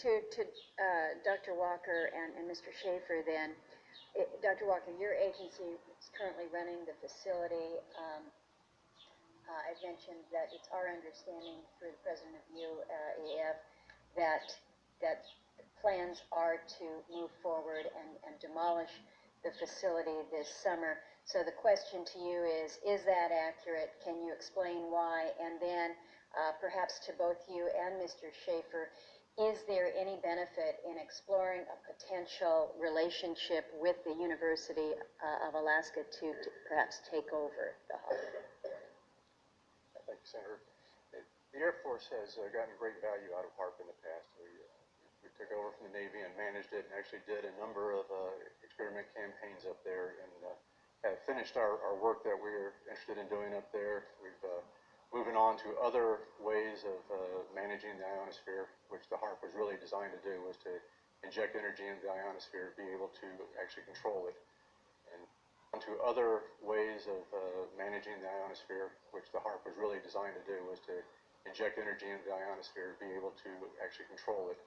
to Dr. Walker and Mr. Schaefer then. Dr. Walker, your agency is currently running the facility. I've mentioned that it's our understanding through the president of UAF that plans are to move forward and demolish the facility this summer. So the question to you is that accurate? Can you explain why? And then perhaps to both you and Mr. Schaefer, is there any benefit in exploring a potential relationship with the University of Alaska to perhaps take over the hall? Thank you, Senator. The Air Force has gotten great value out of HARP in the past. We took over from the Navy and managed it and actually did a number of experiment campaigns up there and have finished our work that we're interested in doing up there. We've moving on to other ways of managing the ionosphere, which the HARP was really designed to do, was to inject energy into the ionosphere, be able to actually control it. And on to other ways of managing the ionosphere, which the HARP was really designed to do, was to inject energy into the ionosphere, be able to actually control it.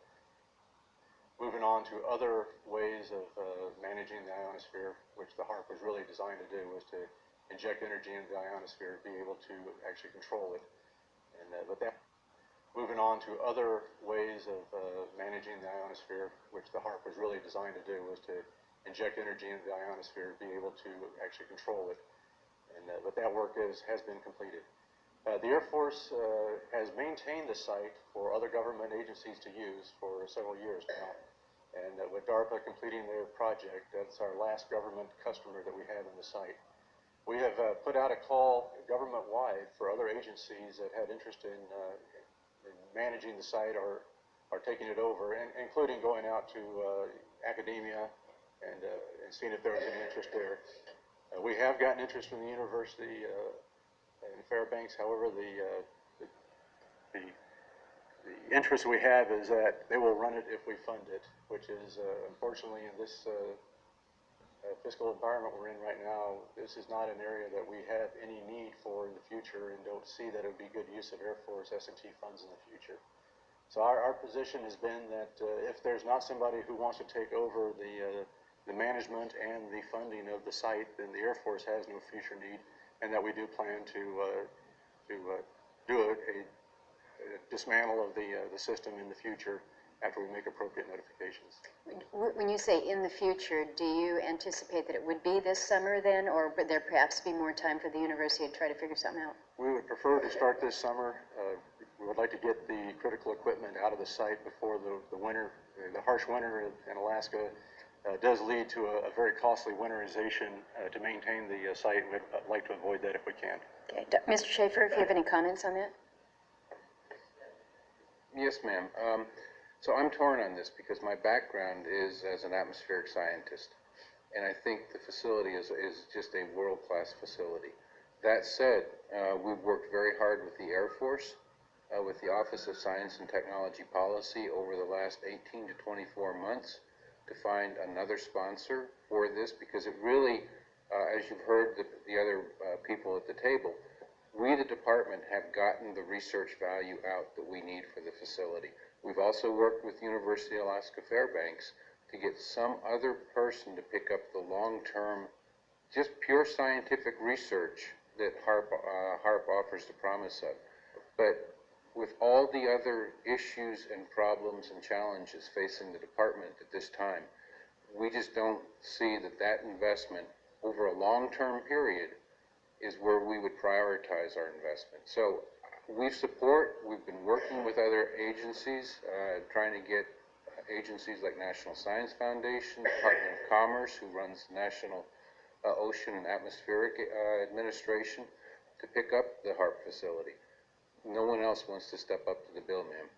Moving on to other ways of managing the ionosphere, which the HARP was really designed to do, was to inject energy into the ionosphere, be able to actually control it. And moving on to other ways of managing the ionosphere, which the HARP was really designed to do, was to inject energy into the ionosphere, be able to actually control it. And but that work has been completed. The Air Force has maintained the site for other government agencies to use for several years now. And with DARPA completing their project, that's our last government customer that we have in the site. We have put out a call government-wide for other agencies that had interest in managing the site or taking it over, and including going out to academia and seeing if there was any interest there. We have gotten interest from the university in Fairbanks. However, the interest we have is that they will run it if we fund it, which is unfortunately in this fiscal environment we're in right now, this is not an area that we have any need for in the future and don't see that it would be good use of Air Force S&T funds in the future. So our position has been that if there's not somebody who wants to take over the management and the funding of the site, then the Air Force has no future need, and that we do plan to do a dismantle of the system in the future after we make appropriate notifications. When you say in the future, do you anticipate that it would be this summer then, or would there perhaps be more time for the university to try to figure something out? We would prefer to start this summer. We would like to get the critical equipment out of the site before the winter. The harsh winter in Alaska does lead to a very costly winterization to maintain the site, and we'd like to avoid that if we can. Okay. Mr. Schaefer, if you have any comments on that? Yes, ma'am. So I'm torn on this because my background is as an atmospheric scientist, and I think the facility is just a world-class facility. That said, we've worked very hard with the Air Force, with the Office of Science and Technology Policy over the last 18 to 24 months to find another sponsor for this, because it really, as you've heard the other people at the table, we, the department, have gotten the research value out that we need for the facility. We've also worked with University of Alaska Fairbanks to get some other person to pick up the long-term, just pure scientific research that HARP offers the promise of. But with all the other issues and problems and challenges facing the department at this time, we just don't see that investment over a long-term period is where we would prioritize our investment. So we've been working with other agencies, trying to get agencies like National Science Foundation, Department of Commerce, who runs National Ocean and Atmospheric Administration, to pick up the HARP facility. No one else wants to step up to the bill, ma'am.